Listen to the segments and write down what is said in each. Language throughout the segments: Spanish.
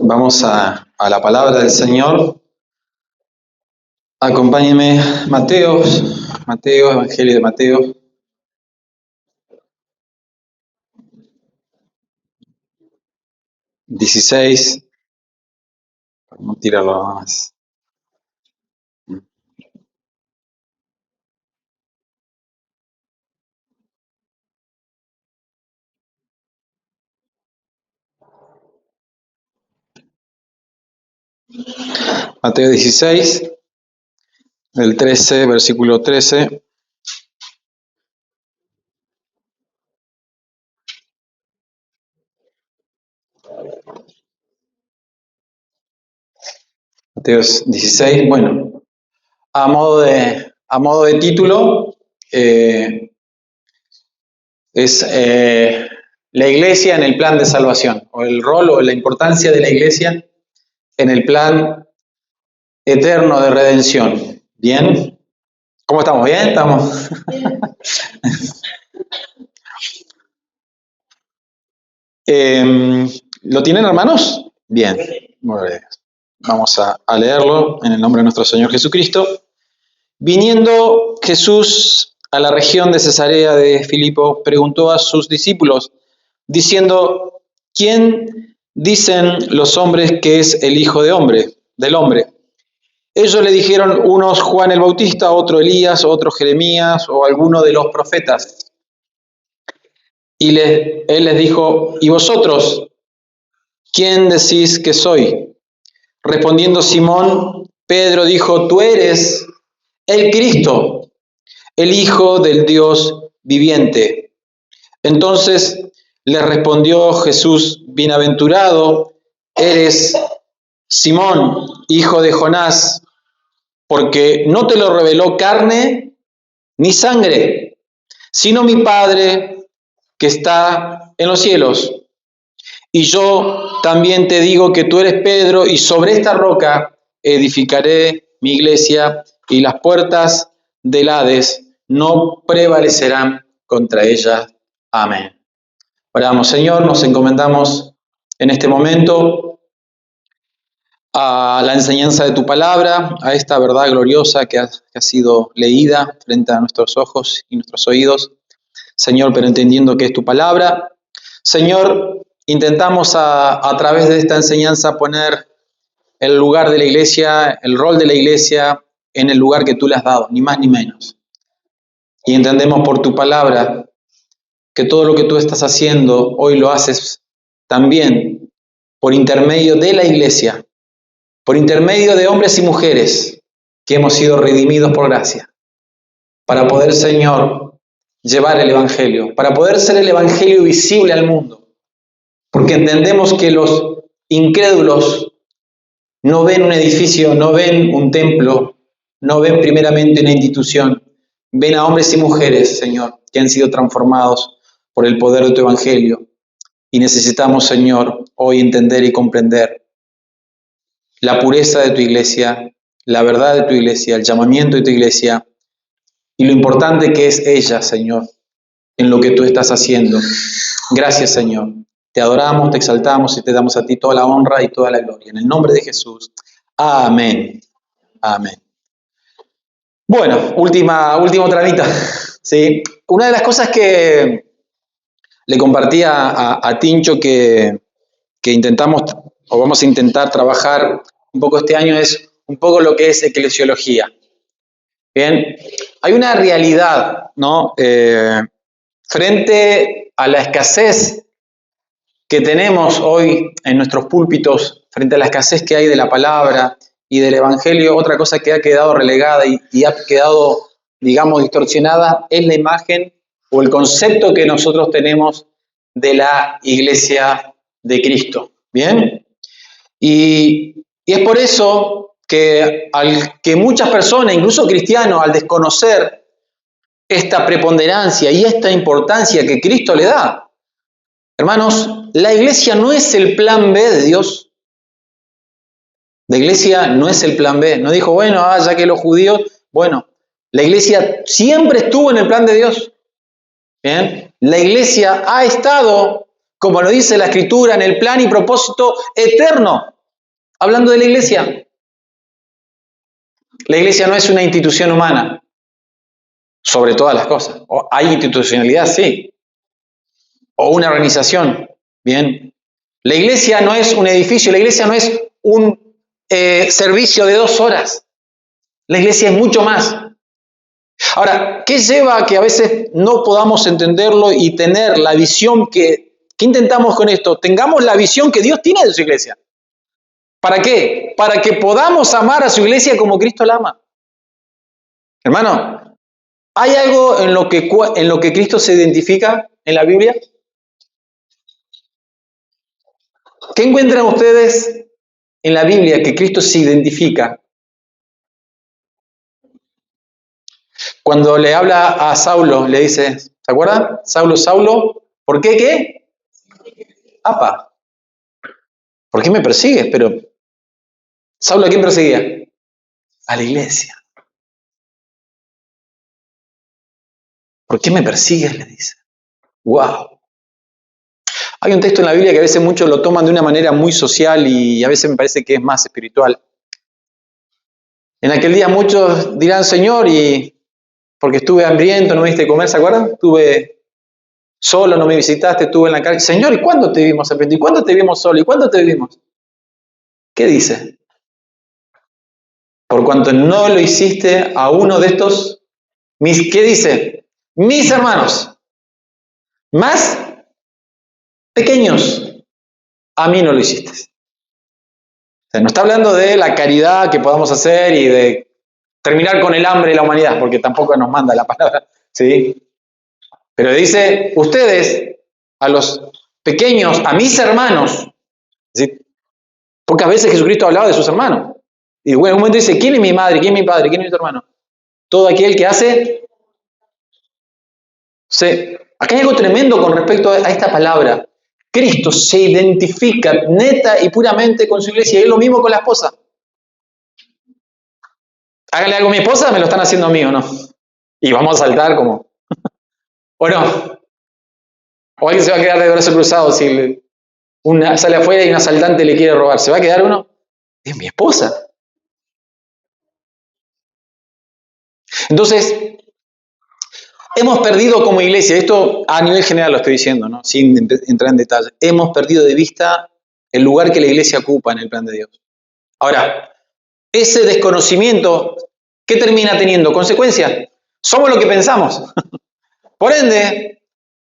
Vamos a la palabra del Señor. Acompáñenme, Mateo, Evangelio de Mateo. XVI. Vamos a tirarlo más. Mateo 16, del 13, versículo 13. Mateo 16, bueno, a modo de título, es la iglesia en el plan de salvación, o el rol o la importancia de la iglesia en el plan eterno de redención. ¿Bien? ¿Cómo estamos? ¿Bien? ¿Estamos? ¿Lo tienen, hermanos? Bien. Muy bien. Vamos a leerlo en el nombre de nuestro Señor Jesucristo. Viniendo Jesús a la región de Cesarea de Filipo, preguntó a sus discípulos, diciendo, ¿quién dicen los hombres que es el Hijo del Hombre? Ellos le dijeron, unos Juan el Bautista, otro Elías, otro Jeremías o alguno de los profetas. Y él les dijo, ¿y vosotros quién decís que soy? Respondiendo Simón, Pedro dijo, tú eres el Cristo, el Hijo del Dios viviente. Entonces le respondió Jesús, bienaventurado eres Simón, hijo de Jonás, porque no te lo reveló carne ni sangre, sino mi Padre que está en los cielos. Y yo también te digo que tú eres Pedro, y sobre esta roca edificaré mi iglesia, y las puertas del Hades no prevalecerán contra ella. Amén. Oramos, Señor, nos encomendamos en este momento a la enseñanza de tu palabra, a esta verdad gloriosa que ha sido leída frente a nuestros ojos y nuestros oídos. Señor, pero entendiendo que es tu palabra. Señor, intentamos a través de esta enseñanza poner el lugar de la iglesia, el rol de la iglesia en el lugar que tú le has dado, ni más ni menos. Y entendemos por tu palabra que todo lo que tú estás haciendo hoy lo haces también por intermedio de la iglesia, por intermedio de hombres y mujeres que hemos sido redimidos por gracia, para poder, Señor, llevar el Evangelio, para poder ser el Evangelio visible al mundo, porque entendemos que los incrédulos no ven un edificio, no ven un templo, no ven primeramente una institución, ven a hombres y mujeres, Señor, que han sido transformados por el poder de tu Evangelio. Y necesitamos, Señor, hoy entender y comprender la pureza de tu iglesia, la verdad de tu iglesia, el llamamiento de tu iglesia y lo importante que es ella, Señor, en lo que tú estás haciendo. Gracias, Señor. Te adoramos, te exaltamos y te damos a ti toda la honra y toda la gloria. En el nombre de Jesús. Amén. Amén. Bueno, último tramita. ¿Sí? Una de las cosas que le compartí a Tincho que intentamos o vamos a intentar trabajar un poco este año es un poco lo que es eclesiología. Bien, hay una realidad, ¿no? Frente a la escasez que tenemos hoy en nuestros púlpitos, frente a la escasez que hay de la palabra y del Evangelio, otra cosa que ha quedado relegada y ha quedado, digamos, distorsionada es la imagen o el concepto que nosotros tenemos de la iglesia de Cristo. ¿Bien? Y es por eso que muchas personas, incluso cristianos, al desconocer esta preponderancia y esta importancia que Cristo le da, hermanos, la iglesia no es el plan B de Dios. La iglesia no es el plan B. No dijo, bueno, ya que los judíos, bueno, la iglesia siempre estuvo en el plan de Dios. ¿Bien? La iglesia ha estado, como lo dice la Escritura, en el plan y propósito eterno Hablando de la iglesia no es una institución humana, sobre todas las cosas. Hay institucionalidad, sí, o una organización, bien. La iglesia no es un edificio, la iglesia no es un servicio de 2 horas. La iglesia es mucho más. Ahora, ¿qué lleva a que a veces no podamos entenderlo y tener la visión que intentamos con esto? Tengamos la visión que Dios tiene de su iglesia. ¿Para qué? Para que podamos amar a su iglesia como Cristo la ama. Hermano, ¿hay algo en lo que Cristo se identifica en la Biblia? ¿Qué encuentran ustedes en la Biblia que Cristo se identifica? Cuando le habla a Saulo, le dice, ¿se acuerdan? Saulo, ¿por qué qué? Apa, ¿por qué me persigues? Pero, ¿Saulo a quién perseguía? A la iglesia. ¿Por qué me persigues? Le dice. ¡Wow! Hay un texto en la Biblia que a veces muchos lo toman de una manera muy social y a veces me parece que es más espiritual. En aquel día muchos dirán, Señor, y porque estuve hambriento, no me diste comer, ¿se acuerdan? Estuve solo, no me visitaste, estuve en la cárcel. Señor, ¿y cuándo te vimos hambriento? ¿Y cuándo te vimos solo? ¿Y cuándo te vimos? ¿Qué dice? Por cuanto no lo hiciste a uno de estos, ¿qué dice? Mis hermanos, más pequeños, a mí no lo hiciste. O sea, no está hablando de la caridad que podamos hacer y de terminar con el hambre de la humanidad, porque tampoco nos manda la palabra, ¿sí? Pero dice, ustedes, a los pequeños, a mis hermanos, ¿sí? Pocas veces Jesucristo hablaba de sus hermanos. Y en un momento dice, ¿quién es mi madre? ¿Quién es mi padre? ¿Quién es mi hermano? Todo aquel que hace... Acá hay algo tremendo con respecto a esta palabra. Cristo se identifica neta y puramente con su iglesia. Y es lo mismo con la esposa. Háganle algo a mi esposa, me lo están haciendo a mí, ¿o no? Y vamos a saltar como... ¿O no? O alguien se va a quedar de brazos cruzados si sale afuera y un asaltante le quiere robar. ¿Se va a quedar uno? Es mi esposa. Entonces, hemos perdido como iglesia, esto a nivel general lo estoy diciendo, ¿no? Sin entrar en detalle, hemos perdido de vista el lugar que la iglesia ocupa en el plan de Dios. Ahora, ese desconocimiento, ¿qué termina teniendo? Consecuencias. Somos lo que pensamos. Por ende,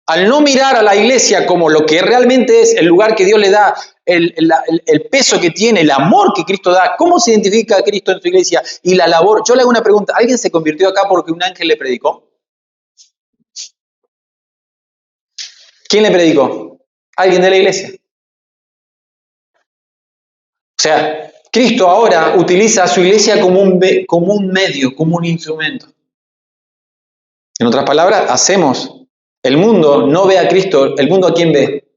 al no mirar a la iglesia como lo que realmente es, el lugar que Dios le da, el peso que tiene, el amor que Cristo da, cómo se identifica a Cristo en su iglesia y la labor. Yo le hago una pregunta, ¿alguien se convirtió acá porque un ángel le predicó? ¿Quién le predicó? Alguien de la iglesia. O sea, Cristo ahora utiliza a su iglesia como un medio, como un instrumento. En otras palabras, el mundo no ve a Cristo, ¿el mundo a quién ve?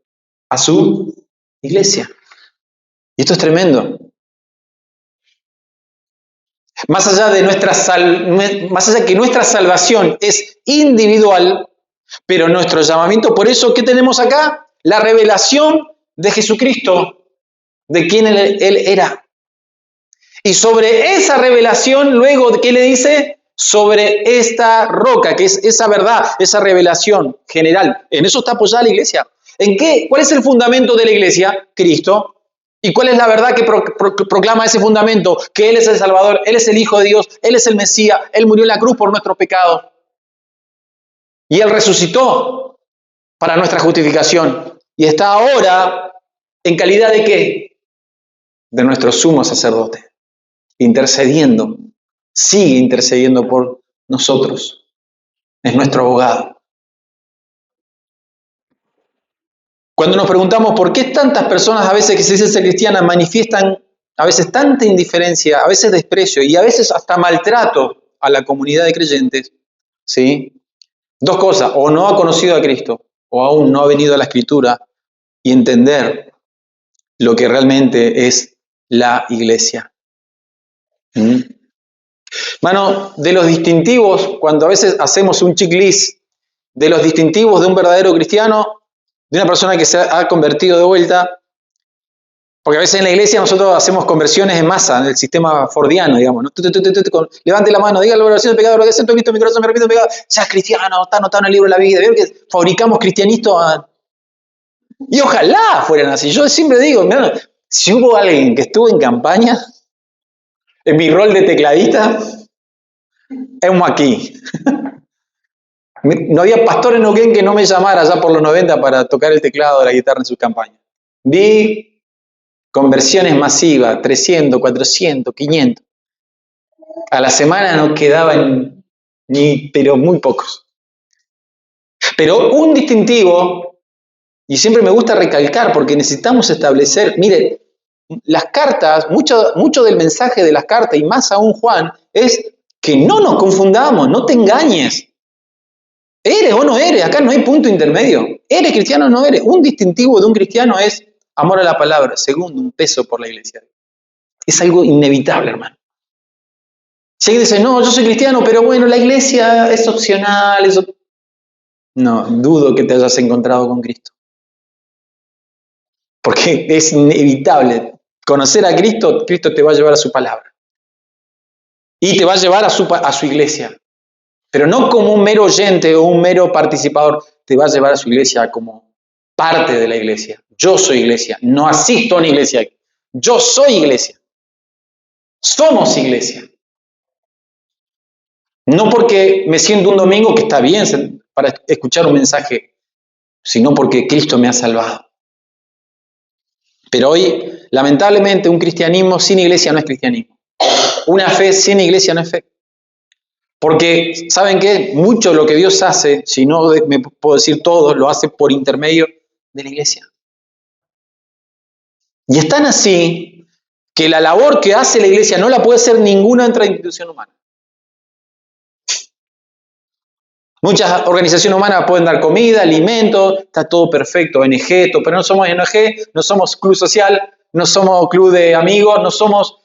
A su iglesia. Y esto es tremendo. Más allá que nuestra salvación es individual, pero nuestro llamamiento, por eso, ¿qué tenemos acá? La revelación de Jesucristo, de quién Él era. Y sobre esa revelación, luego, ¿qué le dice? Sobre esta roca, que es esa verdad, esa revelación general. En eso está apoyada la iglesia. ¿En qué? ¿Cuál es el fundamento de la iglesia? Cristo. ¿Y cuál es la verdad que proclama ese fundamento? Que Él es el Salvador, Él es el Hijo de Dios, Él es el Mesías, Él murió en la cruz por nuestros pecados. Y Él resucitó para nuestra justificación. Y está ahora en calidad de ¿qué? De nuestro sumo sacerdote. Intercediendo, sigue intercediendo por nosotros. Es nuestro abogado. Cuando nos preguntamos por qué tantas personas a veces que se dicen ser cristianas manifiestan a veces tanta indiferencia, a veces desprecio y a veces hasta maltrato a la comunidad de creyentes, ¿sí? Dos cosas, o no ha conocido a Cristo, o aún no ha venido a la Escritura y entender lo que realmente es la iglesia. Mano, de los distintivos, cuando a veces hacemos un checklist de los distintivos de un verdadero cristiano, de una persona que se ha convertido de vuelta, Porque a veces en la iglesia nosotros hacemos conversiones en masa, en el sistema fordiano, digamos, ¿no? Levante la mano, diga la oración de pecado, lo que siento Cristo en mi corazón, me repito pecado, ya es cristiano, está anotado en el libro de la vida. ¿Vieron que fabricamos cristianistas? Y ojalá fueran así. Yo siempre digo, mirá, si hubo alguien que estuvo en campaña, en mi rol de tecladista, hemos aquí. No había pastor en Neuquén que no me llamara ya por los 90 para tocar el teclado de la guitarra en sus campañas. Vi conversiones masivas, 300, 400, 500. A la semana no quedaban pero muy pocos. Pero un distintivo, y siempre me gusta recalcar porque necesitamos establecer, mire, las cartas, mucho del mensaje de las cartas, y más aún Juan, es que no nos confundamos, no te engañes. ¿Eres o no eres? Acá no hay punto intermedio. ¿Eres cristiano o no eres? Un distintivo de un cristiano es amor a la palabra. Segundo, un peso por la iglesia. Es algo inevitable, hermano. Si alguien dice, no, yo soy cristiano, pero bueno, la iglesia es opcional. No, dudo que te hayas encontrado con Cristo. Porque es inevitable. Conocer a Cristo, Cristo te va a llevar a su palabra. Y te va a llevar a su iglesia. Pero no como un mero oyente o un mero participador. Te va a llevar a su iglesia como parte de la iglesia. Yo soy iglesia. No asisto a una iglesia. Yo soy iglesia. Somos iglesia. No porque me siento un domingo, que está bien para escuchar un mensaje, sino porque Cristo me ha salvado. Pero hoy, lamentablemente, un cristianismo sin iglesia no es cristianismo. Una fe sin iglesia no es fe. Porque, ¿saben qué? Mucho de lo que Dios hace, si no me puedo decir todo, lo hace por intermedio de la iglesia. Y es tan así que la labor que hace la iglesia no la puede hacer ninguna otra institución humana. Muchas organizaciones humanas pueden dar comida, alimentos, está todo perfecto, ONG, pero no somos ONG, no somos club social, no somos club de amigos, no somos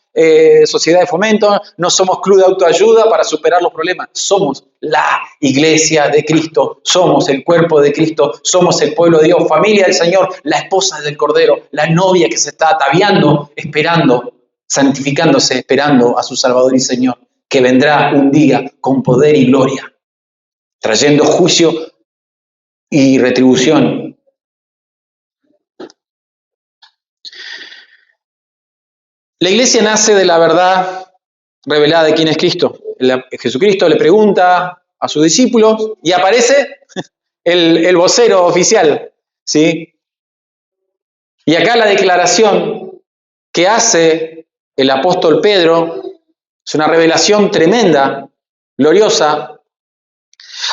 sociedad de fomento, no somos club de autoayuda para superar los problemas. Somos la iglesia de Cristo, somos el cuerpo de Cristo, somos el pueblo de Dios, familia del Señor, la esposa del Cordero, la novia que se está ataviando, esperando, santificándose, esperando a su Salvador y Señor, que vendrá un día con poder y gloria, trayendo juicio y retribución. La iglesia nace de la verdad revelada de quién es Cristo. Jesucristo le pregunta a sus discípulos y aparece el vocero oficial, ¿sí? Y acá la declaración que hace el apóstol Pedro es una revelación tremenda, gloriosa.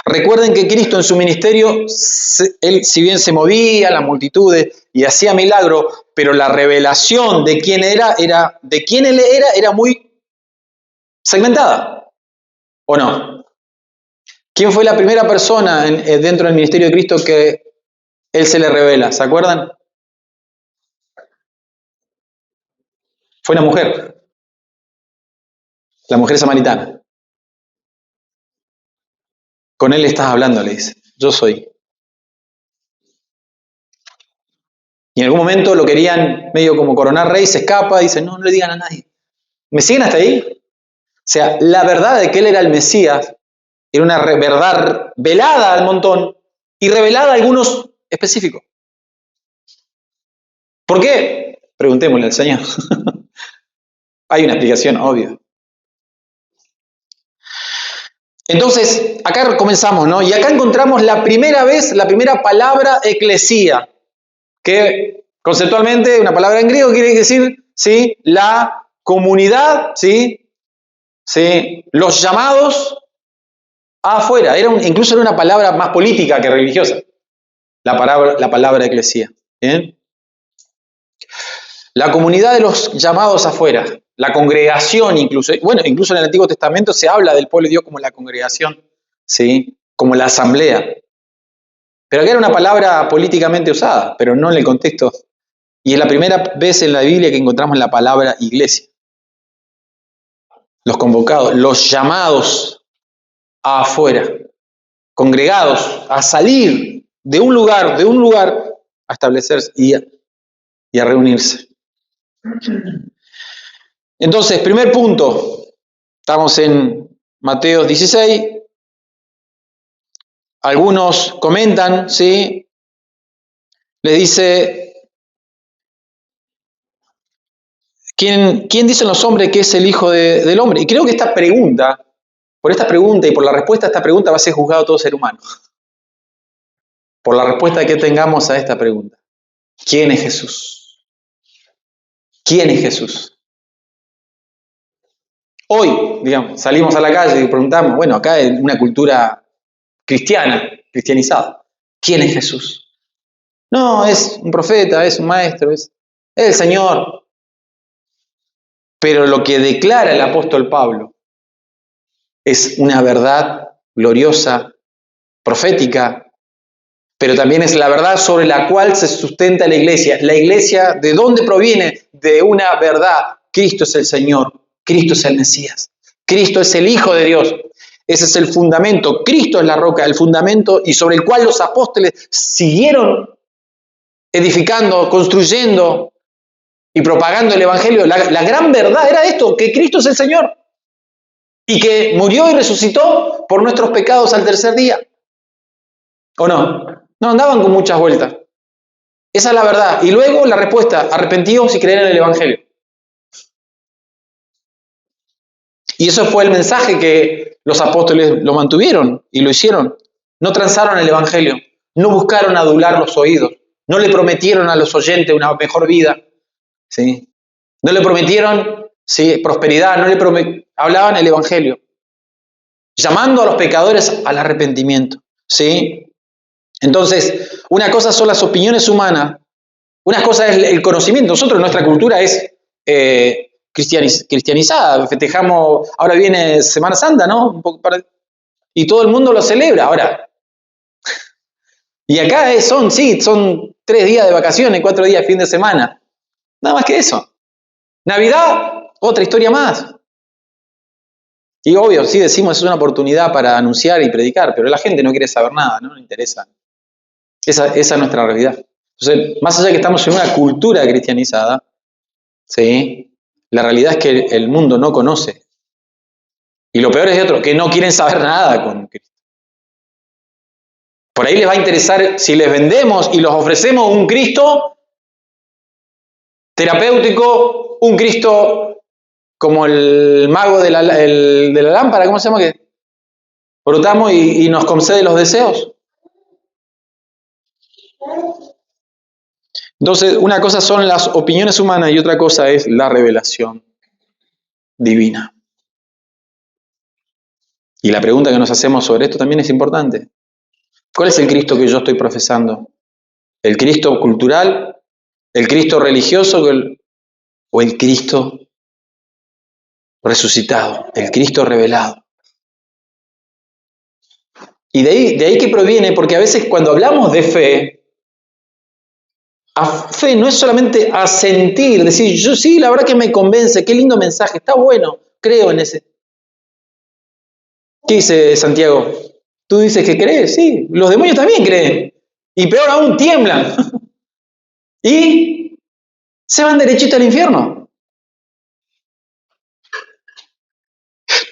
Recuerden que Cristo en su ministerio, él si bien se movía a las multitudes y hacía milagros, pero la revelación de quién de quién él era muy segmentada, ¿o no? ¿Quién fue la primera persona dentro del ministerio de Cristo que él se le revela? ¿Se acuerdan? Fue una mujer, la mujer samaritana. Con él estás hablando, le dice. Yo soy. Y en algún momento lo querían medio como coronar rey, se escapa, dice, no le digan a nadie. ¿Me siguen hasta ahí? O sea, la verdad de que él era el Mesías era una verdad velada al montón y revelada a algunos específicos. ¿Por qué? Preguntémosle al Señor. Hay una explicación obvia. Entonces, acá comenzamos, ¿no? Y acá encontramos la primera palabra eclesía, que conceptualmente, una palabra en griego quiere decir, ¿sí? La comunidad, ¿sí? ¿Sí? Los llamados afuera. Incluso era una palabra más política que religiosa, la palabra eclesía. ¿Bien? La comunidad de los llamados afuera. La congregación incluso. Bueno, incluso en el Antiguo Testamento se habla del pueblo de Dios como la congregación, ¿sí? Como la asamblea. Pero acá era una palabra políticamente usada, pero no en el contexto. Y es la primera vez en la Biblia que encontramos la palabra iglesia. Los convocados, los llamados afuera, congregados a salir de un lugar a establecerse y a reunirse. Entonces, primer punto, estamos en Mateo 16. Algunos comentan, ¿sí? Le dice, ¿quién dicen los hombres que es el Hijo del Hombre? Y creo que por esta pregunta y por la respuesta a esta pregunta va a ser juzgado todo ser humano. Por la respuesta que tengamos a esta pregunta. ¿Quién es Jesús? ¿Quién es Jesús? Hoy, digamos, salimos a la calle y preguntamos, bueno, acá en una cultura cristiana, cristianizada, ¿quién es Jesús? No, es un profeta, es un maestro, es el Señor. Pero lo que declara el apóstol Pablo es una verdad gloriosa, profética, pero también es la verdad sobre la cual se sustenta la iglesia. La iglesia, ¿de dónde proviene? De una verdad. Cristo es el Señor, Cristo es el Mesías, Cristo es el Hijo de Dios. Ese es el fundamento. Cristo es la roca, el fundamento, y sobre el cual los apóstoles siguieron edificando, construyendo y propagando el Evangelio. La gran verdad era esto, que Cristo es el Señor y que murió y resucitó por nuestros pecados al tercer día. ¿O no? No andaban con muchas vueltas. Esa es la verdad. Y luego la respuesta, arrepentíos y creer en el Evangelio. Y eso fue el mensaje que los apóstoles lo mantuvieron y lo hicieron. No transaron el Evangelio, no buscaron adular los oídos, no le prometieron a los oyentes una mejor vida, ¿sí? No le prometieron, ¿sí?, prosperidad, hablaban el Evangelio, llamando a los pecadores al arrepentimiento, ¿sí? Entonces, una cosa son las opiniones humanas, una cosa es el conocimiento. Nosotros, nuestra cultura es cristianizada, festejamos, ahora viene Semana Santa, ¿no? Y todo el mundo lo celebra ahora. Y acá son 3 días de vacaciones, 4 días de fin de semana. Nada más que eso. Navidad, otra historia más. Y obvio, sí decimos es una oportunidad para anunciar y predicar, pero la gente no quiere saber nada, no le interesa. Esa es nuestra realidad. Entonces, más allá de que estamos en una cultura cristianizada, ¿sí?, la realidad es que el mundo no conoce. Y lo peor es de otro, que no quieren saber nada con Cristo. Por ahí les va a interesar si les vendemos y los ofrecemos un Cristo terapéutico, un Cristo como el mago de la lámpara, ¿cómo se llama? Que brotamos y nos concede los deseos. Entonces, una cosa son las opiniones humanas y otra cosa es la revelación divina. Y la pregunta que nos hacemos sobre esto también es importante. ¿Cuál es el Cristo que yo estoy profesando? ¿El Cristo cultural? ¿El Cristo religioso? ¿O el Cristo resucitado? ¿El Cristo revelado? Y de ahí que proviene, porque a veces cuando hablamos de fe, a fe no es solamente asentir, decir, yo sí, la verdad que me convence, qué lindo mensaje, está bueno, creo en ese. ¿Qué dice Santiago? ¿Tú dices que crees? Sí, los demonios también creen. Y peor aún, tiemblan. Y se van derechito al infierno.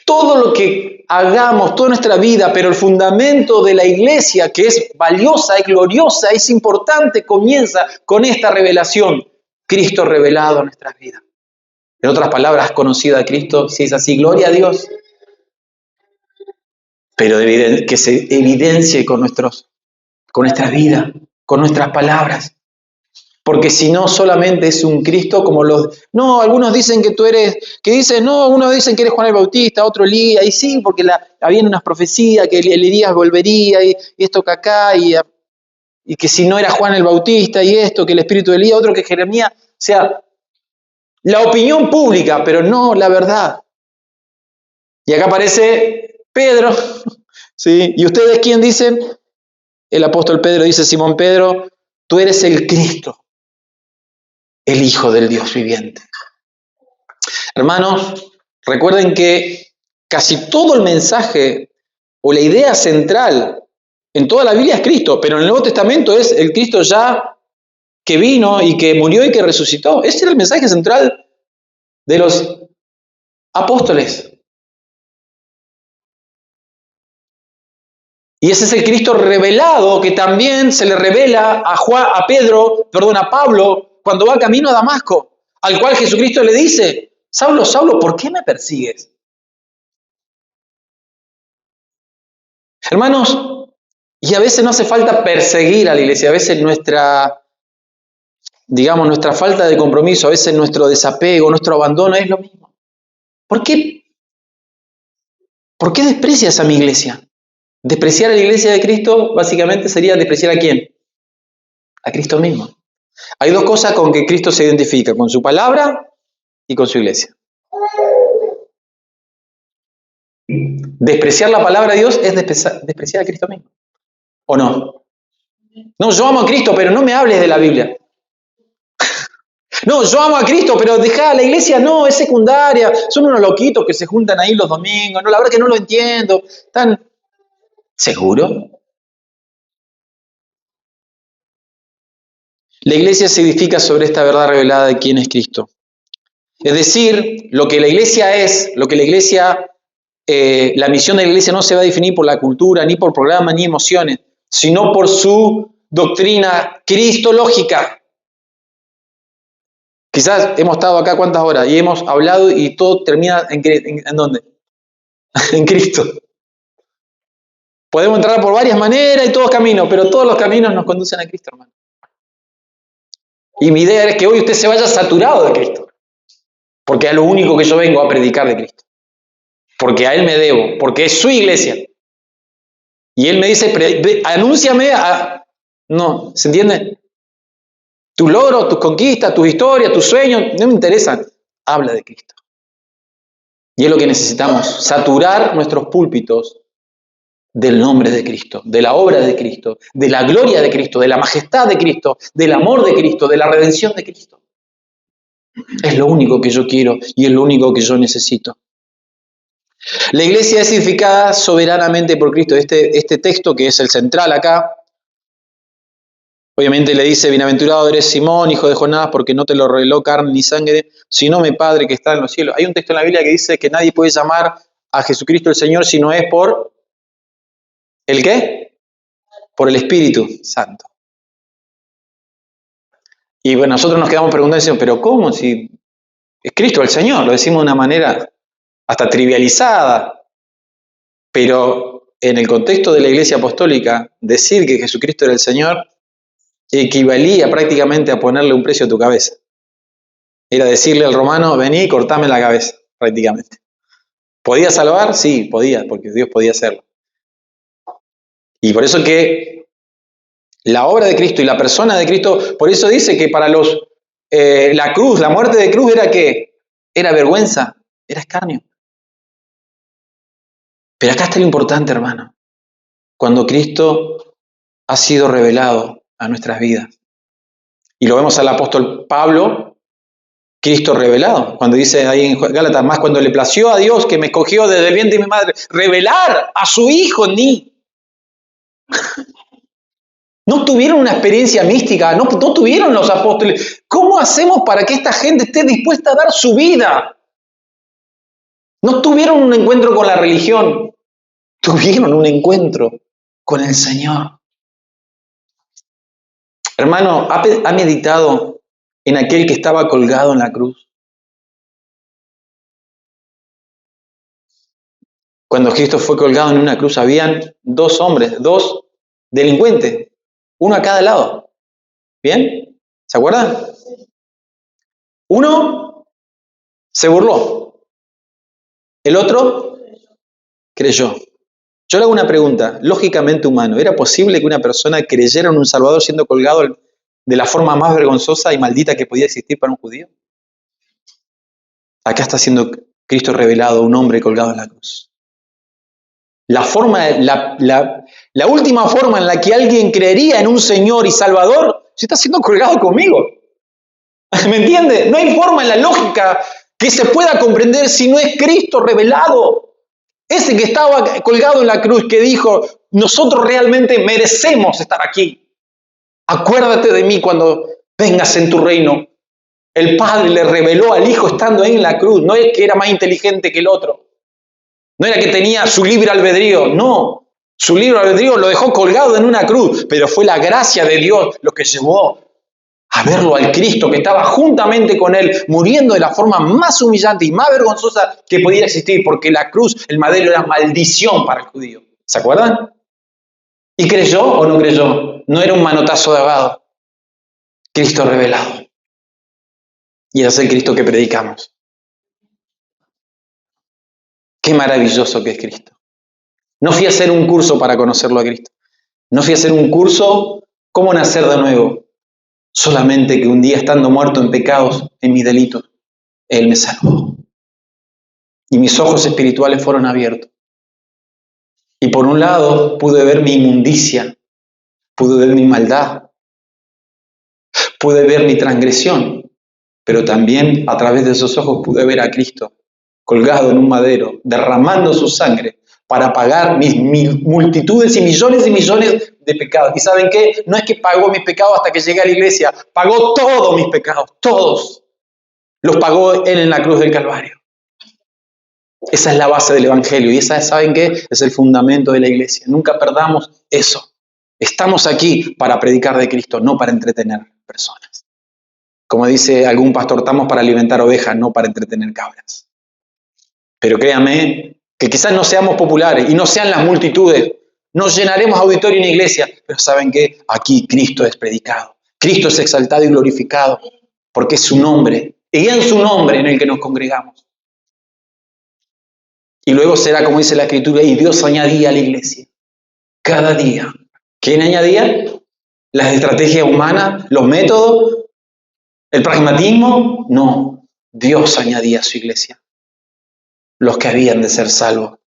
Todo lo que hagamos, toda nuestra vida, pero el fundamento de la iglesia, que es valiosa, es gloriosa, es importante, comienza con esta revelación. Cristo revelado en nuestras vidas. En otras palabras, conocida a Cristo, si es así, gloria a Dios. Pero que se evidencie con nuestra vida, con nuestras palabras. Porque si no, solamente es un Cristo como No, algunos dicen que unos dicen que eres Juan el Bautista, otro Elías, y sí, porque habían unas profecías que el Elías volvería, y esto que acá, y que si no era Juan el Bautista, y esto, que el espíritu de Elías, otro que Jeremías. O sea, la opinión pública, pero no la verdad. Y acá aparece Pedro, ¿sí? ¿Y ustedes quién dicen? El apóstol Pedro dice, Simón Pedro, tú eres el Cristo, el Hijo del Dios viviente. Hermanos, recuerden que casi todo el mensaje o la idea central en toda la Biblia es Cristo, pero en el Nuevo Testamento es el Cristo ya que vino y que murió y que resucitó. Ese era el mensaje central de los apóstoles. Y ese es el Cristo revelado que también se le revela a Pablo, cuando va camino a Damasco, al cual Jesucristo le dice: Saulo, Saulo, ¿por qué me persigues? Hermanos, y a veces no hace falta perseguir a la iglesia, a veces nuestra falta de compromiso, a veces nuestro desapego, nuestro abandono es lo mismo. ¿Por qué desprecias a mi iglesia? Despreciar a la iglesia de Cristo básicamente sería despreciar ¿a quién? A Cristo mismo. Hay dos cosas con que Cristo se identifica: con su palabra y con su iglesia. Despreciar la palabra de Dios es despreciar a Cristo mismo. ¿O no? No, yo amo a Cristo, pero no me hables de la Biblia. No, yo amo a Cristo, pero dejá, la iglesia no, es secundaria. Son unos loquitos que se juntan ahí los domingos. No, la verdad que no lo entiendo. ¿Están seguros? La iglesia se edifica sobre esta verdad revelada de quién es Cristo. Es decir, lo que la iglesia es, la misión de la iglesia no se va a definir por la cultura, ni por programas, ni emociones, sino por su doctrina cristológica. Quizás hemos estado acá cuántas horas y hemos hablado y todo termina ¿en dónde? En Cristo. Podemos entrar por varias maneras y todos caminos, pero todos los caminos nos conducen a Cristo, hermano. Y mi idea es que hoy usted se vaya saturado de Cristo, porque es lo único que yo vengo a predicar de Cristo. Porque a Él me debo, porque es su iglesia. Y Él me dice: anúnciame a... No, ¿se entiende? Tus logros, tus conquistas, tus historias, tus sueños, no me interesan. Habla de Cristo. Y es lo que necesitamos, saturar nuestros púlpitos del nombre de Cristo, de la obra de Cristo, de la gloria de Cristo, de la majestad de Cristo, del amor de Cristo, de la redención de Cristo. Es lo único que yo quiero y es lo único que yo necesito. La iglesia es edificada soberanamente por Cristo. Este texto, que es el central acá, obviamente le dice: bienaventurado eres Simón, hijo de Jonás, porque no te lo reveló carne ni sangre, sino mi Padre que está en los cielos. Hay un texto en la Biblia que dice que nadie puede llamar a Jesucristo el Señor si no es por... ¿el qué? Por el Espíritu Santo. Y bueno, nosotros nos quedamos preguntando, pero ¿cómo? Si es Cristo el Señor, lo decimos de una manera hasta trivializada, pero en el contexto de la Iglesia Apostólica, decir que Jesucristo era el Señor equivalía prácticamente a ponerle un precio a tu cabeza. Era decirle al romano: vení, cortame la cabeza, prácticamente. ¿Podía salvar? Sí, podía, porque Dios podía hacerlo. Y por eso que la obra de Cristo y la persona de Cristo, por eso dice que para la cruz, la muerte de cruz era ¿qué? Era vergüenza, era escarnio. Pero acá está lo importante, hermano. Cuando Cristo ha sido revelado a nuestras vidas. Y lo vemos al apóstol Pablo, Cristo revelado. Cuando dice ahí en Gálatas: más cuando le plació a Dios, que me escogió desde el vientre de mi madre, revelar a su Hijo en mí. No tuvieron una experiencia mística, no tuvieron los apóstoles. ¿Cómo hacemos para que esta gente esté dispuesta a dar su vida? No tuvieron un encuentro con la religión, tuvieron un encuentro con el Señor. Hermano, ¿ha meditado en aquel que estaba colgado en la cruz? Cuando Cristo fue colgado en una cruz, habían dos hombres, dos delincuentes, uno a cada lado. ¿Bien? ¿Se acuerdan? Uno se burló, el otro creyó. Yo le hago una pregunta, lógicamente humano: ¿era posible que una persona creyera en un Salvador siendo colgado de la forma más vergonzosa y maldita que podía existir para un judío? Acá está siendo Cristo revelado, un hombre colgado en la cruz. La última forma en la que alguien creería en un Señor y Salvador, se está siendo colgado conmigo. ¿Me entiende? No hay forma en la lógica que se pueda comprender si no es Cristo revelado. Ese que estaba colgado en la cruz, que dijo: nosotros realmente merecemos estar aquí. Acuérdate de mí cuando véngase en tu reino. El Padre le reveló al Hijo estando ahí en la cruz. No es que era más inteligente que el otro. No era que tenía su libre albedrío. No. Su libre albedrío lo dejó colgado en una cruz. Pero fue la gracia de Dios lo que llevó a verlo al Cristo que estaba juntamente con él, muriendo de la forma más humillante y más vergonzosa que podía existir, porque la cruz, el madero, era maldición para el judío. ¿Se acuerdan? ¿Y creyó o no creyó? No era un manotazo de ahogado. Cristo revelado. Y ese es el Cristo que predicamos. Qué maravilloso que es Cristo. No fui a hacer un curso para conocerlo a Cristo. No fui a hacer un curso cómo nacer de nuevo. Solamente que un día, estando muerto en pecados, en mis delitos, Él me salvó. Y mis ojos espirituales fueron abiertos. Y por un lado pude ver mi inmundicia, pude ver mi maldad, pude ver mi transgresión, pero también a través de esos ojos pude ver a Cristo colgado en un madero, derramando su sangre para pagar mis multitudes y millones de pecados. ¿Y saben qué? No es que pagó mis pecados hasta que llegué a la iglesia, pagó todos mis pecados, todos. Los pagó Él en la cruz del Calvario. Esa es la base del Evangelio y esa, ¿saben qué? Es el fundamento de la iglesia. Nunca perdamos eso. Estamos aquí para predicar de Cristo, no para entretener personas. Como dice algún pastor, estamos para alimentar ovejas, no para entretener cabras. Pero créanme que quizás no seamos populares y no sean las multitudes. No llenaremos auditorio en iglesia, pero ¿saben qué? Aquí Cristo es predicado. Cristo es exaltado y glorificado porque es su nombre. Y en su nombre en el que nos congregamos. Y luego será, como dice la Escritura, y Dios añadía a la iglesia. Cada día. ¿Quién añadía? ¿Las estrategias humanas? ¿Los métodos? ¿El pragmatismo? No. Dios añadía a su iglesia. Los que habían de ser salvos.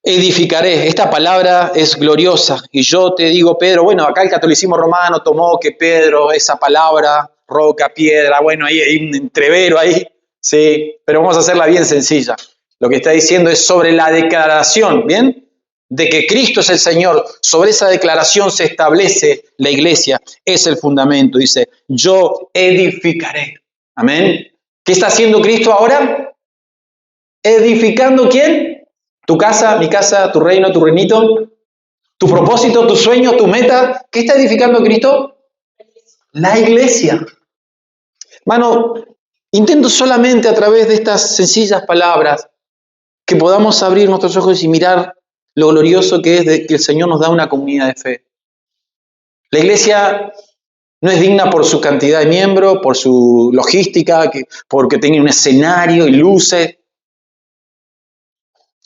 Edificaré. Esta palabra es gloriosa. Y yo te digo, Pedro, bueno, acá el catolicismo romano tomó que Pedro, esa palabra, roca, piedra, bueno, ahí hay un entrevero ahí, sí, pero vamos a hacerla bien sencilla. Lo que está diciendo es sobre la declaración, ¿bien? De que Cristo es el Señor. Sobre esa declaración se establece la iglesia. Es el fundamento. Dice, yo edificaré. Amén. ¿Qué está haciendo Cristo ahora? ¿Edificando quién? ¿Tu casa, mi casa, tu reino, tu reinito? ¿Tu propósito, tu sueño, tu meta? ¿Qué está edificando Cristo? La iglesia. Hermano, intento solamente a través de estas sencillas palabras que podamos abrir nuestros ojos y mirar lo glorioso que es de que el Señor nos da una comunidad de fe. La iglesia no es digna por su cantidad de miembros, por su logística, porque tiene un escenario y luces.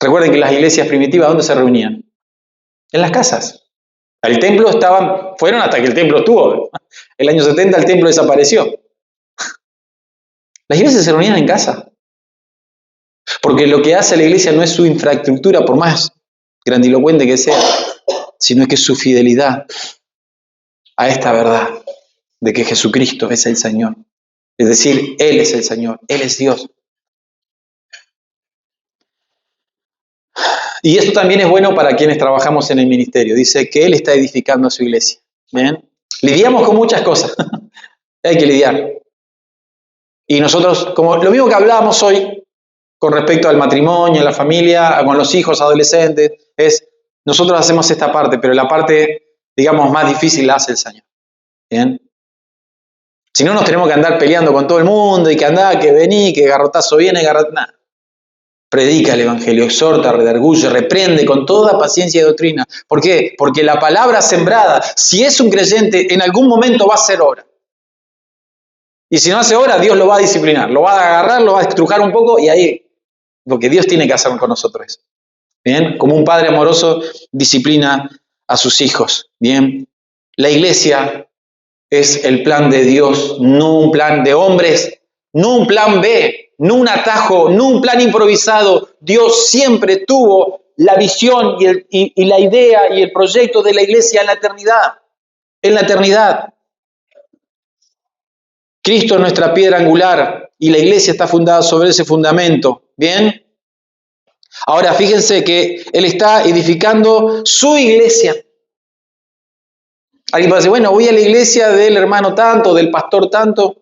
Recuerden que las iglesias primitivas, ¿dónde se reunían? En las casas. El templo fueron hasta que el templo estuvo. El año 70 el templo desapareció. Las iglesias se reunían en casa. Porque lo que hace la iglesia no es su infraestructura, por más grandilocuente que sea, sino que es su fidelidad a esta verdad de que Jesucristo es el Señor. Es decir, Él es el Señor, Él es Dios. Y esto también es bueno para quienes trabajamos en el ministerio. Dice que Él está edificando a su iglesia. ¿Bien? Lidiamos con muchas cosas. Hay que lidiar. Y nosotros, como lo mismo que hablábamos hoy con respecto al matrimonio, a la familia, con los hijos, adolescentes, es nosotros hacemos esta parte, pero la parte, digamos, más difícil la hace el Señor. ¿Bien? Si no, nos tenemos que andar peleando con todo el mundo y que andá, que vení, que garrotazo viene, nada. Predica el Evangelio, exhorta, redarguye, reprende con toda paciencia y doctrina. ¿Por qué? Porque la palabra sembrada, si es un creyente, en algún momento va a ser obra. Y si no hace obra, Dios lo va a disciplinar, lo va a agarrar, lo va a estrujar un poco y ahí, porque Dios tiene que hacer con nosotros. ¿Bien? Como un padre amoroso disciplina a sus hijos. ¿Bien? La iglesia es el plan de Dios, no un plan de hombres, no un plan B, no un atajo, no un plan improvisado. Dios siempre tuvo la visión y la idea y el proyecto de la iglesia en la eternidad. En la eternidad. Cristo es nuestra piedra angular y la iglesia está fundada sobre ese fundamento. ¿Bien? Ahora fíjense que Él está edificando su iglesia. Alguien puede decir, bueno, voy a la iglesia del hermano tanto, del pastor tanto.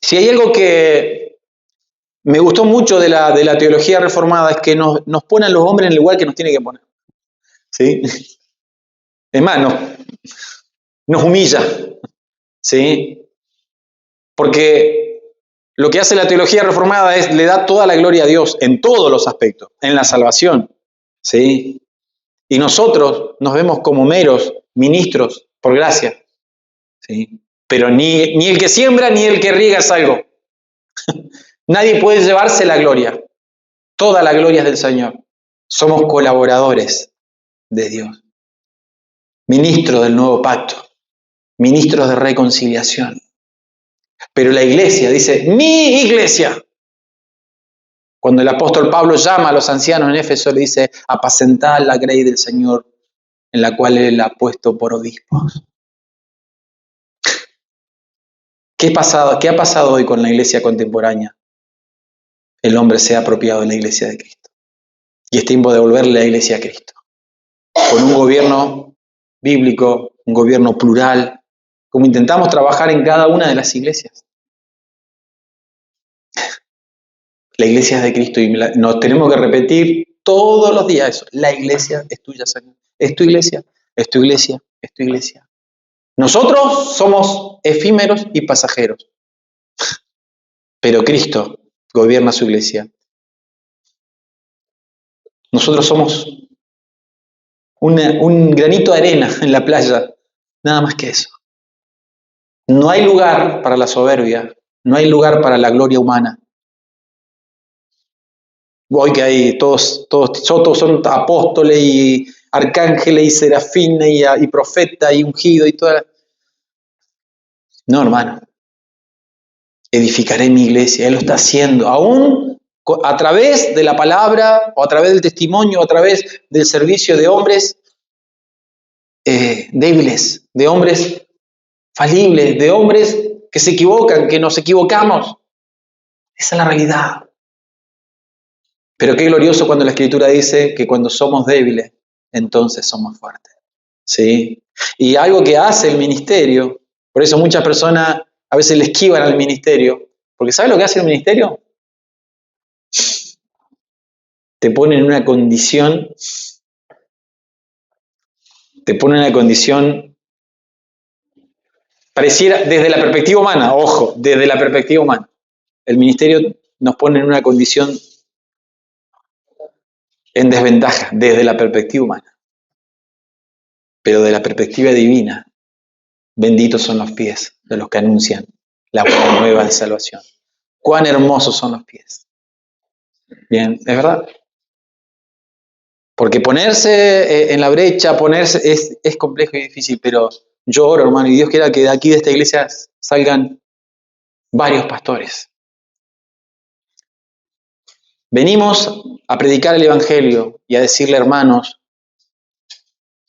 Si hay algo que me gustó mucho de la teología reformada es que nos pone a los hombres en el lugar que nos tiene que poner. ¿Sí? Es más, nos humilla. ¿Sí? Porque lo que hace la teología reformada es le da toda la gloria a Dios en todos los aspectos, en la salvación. ¿Sí? Y nosotros nos vemos como meros ministros por gracia. ¿Sí? Pero ni el que siembra ni el que riega es algo. Nadie puede llevarse la gloria. Toda la gloria es del Señor. Somos colaboradores de Dios. Ministros del nuevo pacto. Ministros de reconciliación. Pero la iglesia dice, mi iglesia. Cuando el apóstol Pablo llama a los ancianos en Éfeso, le dice, apacentad la grey del Señor, en la cual Él ha puesto por obispos. ¿Qué ha pasado hoy con la iglesia contemporánea? El hombre se ha apropiado de la iglesia de Cristo. Y es tiempo de devolverle la iglesia a Cristo. Con un gobierno bíblico, un gobierno plural, como intentamos trabajar en cada una de las iglesias. La iglesia es de Cristo y nos tenemos que repetir todos los días eso. La iglesia es tuya, Señor. Es tu iglesia, es tu iglesia, es tu iglesia. Nosotros somos efímeros y pasajeros, pero Cristo gobierna su iglesia. Nosotros somos un granito de arena en la playa, nada más que eso. No hay lugar para la soberbia, no hay lugar para la gloria humana. Hoy que hay todos son apóstoles y arcángeles y serafines y profetas y ungidos y toda. No, hermano. Edificaré mi iglesia. Él lo está haciendo, aún a través de la palabra, o a través del testimonio, o a través del servicio de hombres débiles, de hombres falibles, de hombres que se equivocan, que nos equivocamos. Esa es la realidad. Pero qué glorioso cuando la Escritura dice que cuando somos débiles, entonces somos fuertes. ¿Sí? Y algo que hace el ministerio, por eso muchas personas a veces le esquivan al ministerio, porque ¿sabes lo que hace el ministerio? Te pone en una condición, pareciera, desde la perspectiva humana, ojo, desde la perspectiva humana. El ministerio nos pone en una condición en desventaja, desde la perspectiva humana. Pero de la perspectiva divina, benditos son los pies de los que anuncian la buena nueva de salvación. Cuán hermosos son los pies. Bien, es verdad. Porque ponerse en la brecha, es complejo y difícil, pero yo oro, hermano, y Dios quiera que de aquí de esta iglesia salgan varios pastores. Venimos a predicar el Evangelio y a decirle, hermanos,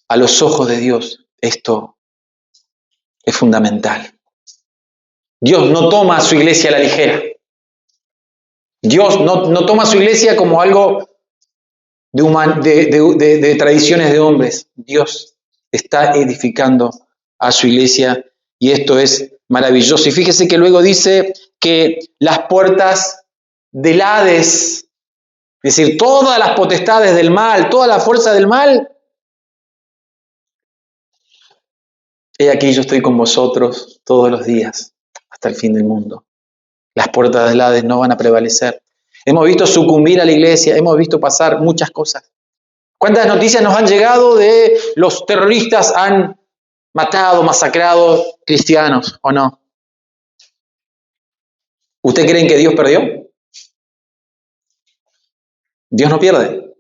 a los ojos de Dios, esto es fundamental. Dios no toma a su iglesia a la ligera. Dios no toma a su iglesia como algo de tradiciones de hombres. Dios está edificando a su iglesia y esto es maravilloso. Y fíjese que luego dice que las puertas del Hades, es decir, todas las potestades del mal, toda la fuerza del mal, he aquí yo estoy con vosotros todos los días hasta el fin del mundo. Las puertas del Hades no van a prevalecer. Hemos visto sucumbir a la iglesia, hemos visto pasar muchas cosas. ¿Cuántas noticias nos han llegado de los terroristas han matado, masacrado cristianos o no? ¿Usted cree que Dios perdió? Dios no pierde.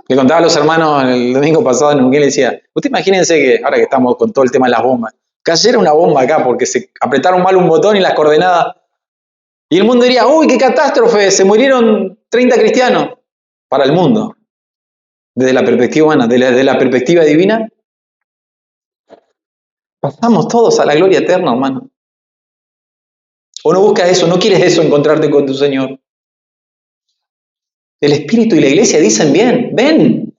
Le contaba a los hermanos el domingo pasado en Neuquén, le decía, usted imagínense que, ahora que estamos con todo el tema de las bombas, cayera una bomba acá porque se apretaron mal un botón y las coordenadas, y el mundo diría, uy, qué catástrofe, se murieron 30 cristianos. Para el mundo, desde la perspectiva humana, desde la perspectiva divina, pasamos todos a la gloria eterna, hermano. O no buscas eso, no quieres eso, encontrarte con tu Señor. El Espíritu y la Iglesia dicen bien, ven.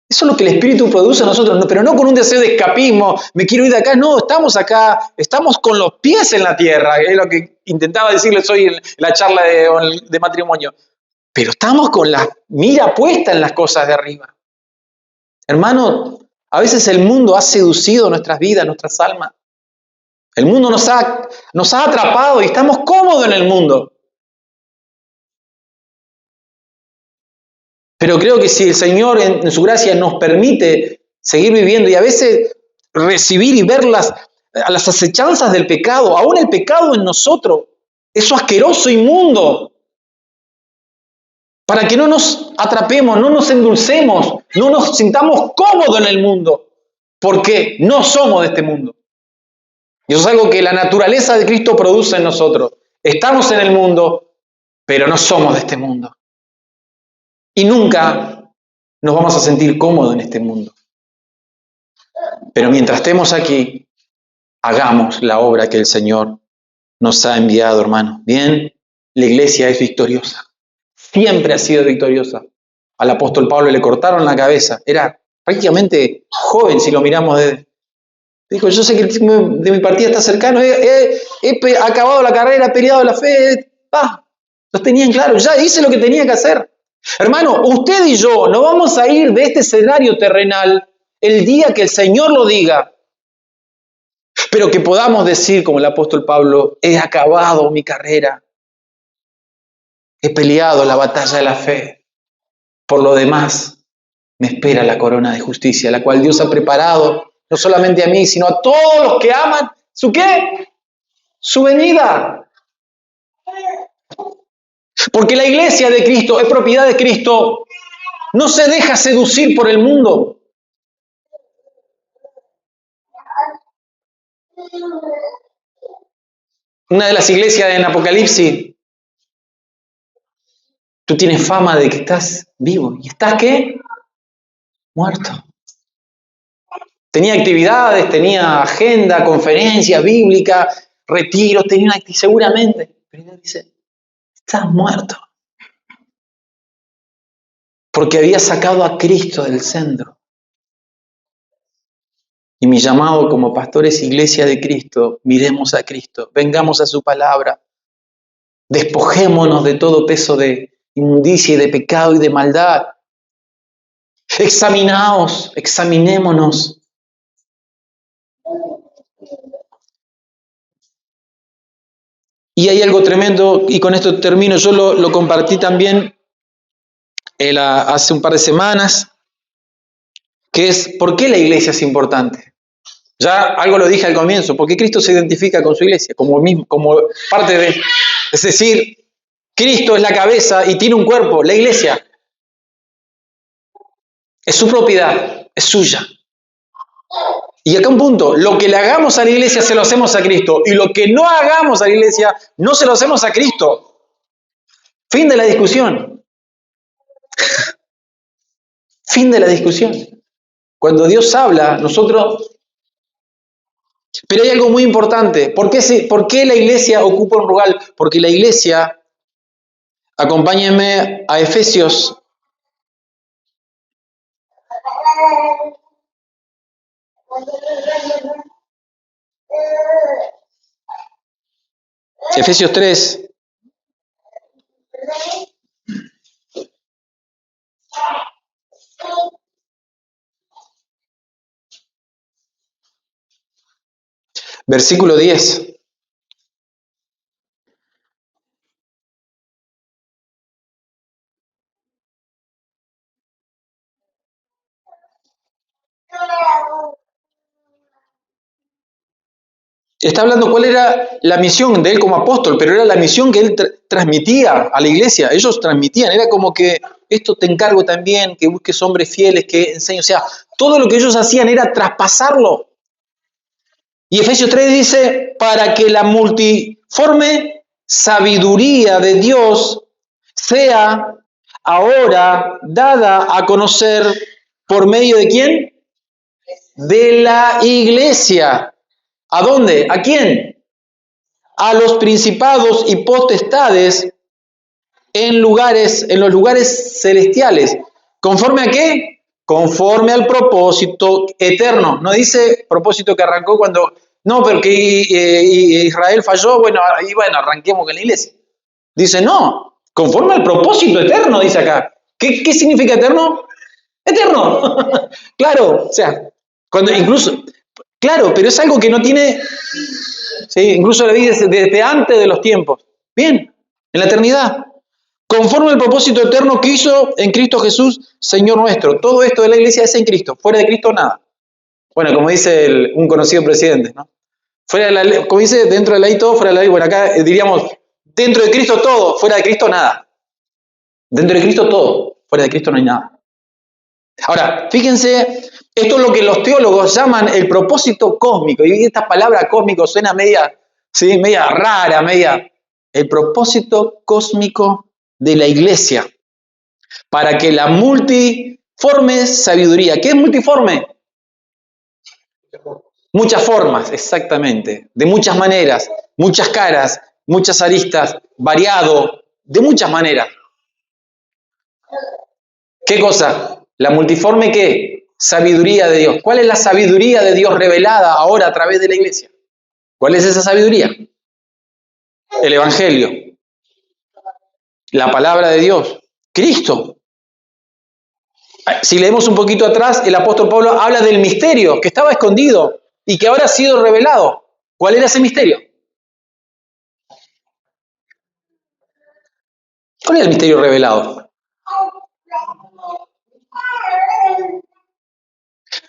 Eso es lo que el Espíritu produce en nosotros, pero no con un deseo de escapismo, me quiero ir de acá, no, estamos acá, estamos con los pies en la tierra, es lo que intentaba decirles hoy en la charla de matrimonio, pero estamos con la mira puesta en las cosas de arriba. Hermano, a veces el mundo ha seducido nuestras vidas, nuestras almas. El mundo nos ha atrapado y estamos cómodos en el mundo. Pero creo que si el Señor en su gracia nos permite seguir viviendo y a veces recibir y ver las acechanzas del pecado, aún el pecado en nosotros, eso asqueroso, inmundo, para que no nos atrapemos, no nos endulcemos, no nos sintamos cómodos en el mundo, porque no somos de este mundo. Y eso es algo que la naturaleza de Cristo produce en nosotros. Estamos en el mundo, pero no somos de este mundo. Y nunca nos vamos a sentir cómodos en este mundo. Pero mientras estemos aquí, hagamos la obra que el Señor nos ha enviado, hermano. Bien, la iglesia es victoriosa. Siempre ha sido victoriosa. Al apóstol Pablo le cortaron la cabeza. Era prácticamente joven si lo miramos desde... Dijo, yo sé que el tiempo de mi partida está cercano. He acabado la carrera, he peleado la fe. Los tenían claro. Ya hice lo que tenía que hacer. Hermano, usted y yo no vamos a ir de este escenario terrenal el día que el Señor lo diga, pero que podamos decir, como el apóstol Pablo, he acabado mi carrera, he peleado la batalla de la fe, por lo demás me espera la corona de justicia, la cual Dios ha preparado, no solamente a mí, sino a todos los que aman, ¿su qué? Su venida. Porque la iglesia de Cristo es propiedad de Cristo, no se deja seducir por el mundo. Una de las iglesias en Apocalipsis, tú tienes fama de que estás vivo. ¿Y estás qué? Muerto. Tenía actividades, tenía agenda, conferencias bíblicas, retiros, seguramente. Pero Dios dice, estás muerto. Porque había sacado a Cristo del centro. Y mi llamado como pastores iglesia de Cristo, miremos a Cristo, vengamos a su palabra, despojémonos de todo peso de inmundicia y de pecado y de maldad. Examinémonos. Y hay algo tremendo, y con esto termino, yo lo compartí también hace un par de semanas, que es ¿por qué la iglesia es importante? Ya algo lo dije al comienzo, porque Cristo se identifica con su iglesia, como parte de... Es decir, Cristo es la cabeza y tiene un cuerpo, la iglesia. Es su propiedad, es suya. Y acá un punto, lo que le hagamos a la iglesia se lo hacemos a Cristo, y lo que no hagamos a la iglesia no se lo hacemos a Cristo. Fin de la discusión. Fin de la discusión. Cuando Dios habla, nosotros... Pero hay algo muy importante. ¿Por qué la iglesia ocupa un lugar? Porque la iglesia, acompáñenme a Efesios. Efesios 3. Versículo 10. Está hablando cuál era la misión de él como apóstol, pero era la misión que él transmitía a la iglesia. Ellos transmitían, era como que esto te encargo también, que busques hombres fieles, que enseñen. O sea, todo lo que ellos hacían era traspasarlo. Y Efesios 3 dice, para que la multiforme sabiduría de Dios sea ahora dada a conocer por medio de ¿quién? De la iglesia. ¿A dónde? ¿A quién? A los principados y potestades en los lugares celestiales. ¿Conforme a qué? conforme al propósito eterno. No dice propósito que arrancó cuando, no, pero que Israel falló, bueno, arranquemos con la iglesia. Dice, no, conforme al propósito eterno, dice acá. ¿Qué significa eterno? Eterno. Claro, o sea, cuando incluso, claro, pero es algo que no tiene, sí, incluso la vida desde antes de los tiempos. Bien, en la eternidad. Conforme al propósito eterno que hizo en Cristo Jesús, Señor nuestro. Todo esto de la iglesia es en Cristo. Fuera de Cristo, nada. Bueno, como dice un conocido presidente, ¿no? Fuera de la ley, como dice, dentro de la ley todo, fuera de la ley. Bueno, acá diríamos, dentro de Cristo todo, fuera de Cristo nada. Dentro de Cristo todo, fuera de Cristo no hay nada. Ahora, fíjense, esto es lo que los teólogos llaman el propósito cósmico. Y esta palabra cósmico suena media, ¿sí? Media rara, media... El propósito cósmico de la iglesia. Para que la multiforme sabiduría... ¿Qué es multiforme? Muchas formas, exactamente. De muchas maneras, muchas caras, muchas aristas, variado, de muchas maneras. ¿Qué cosa? La multiforme, ¿qué? Sabiduría de Dios. ¿Cuál es la sabiduría de Dios revelada ahora a través de la iglesia? ¿Cuál es esa sabiduría? El Evangelio. La palabra de Dios. Cristo. Si leemos un poquito atrás, el apóstol Pablo habla del misterio que estaba escondido y que ahora ha sido revelado. ¿Cuál era ese misterio? ¿Cuál era el misterio revelado?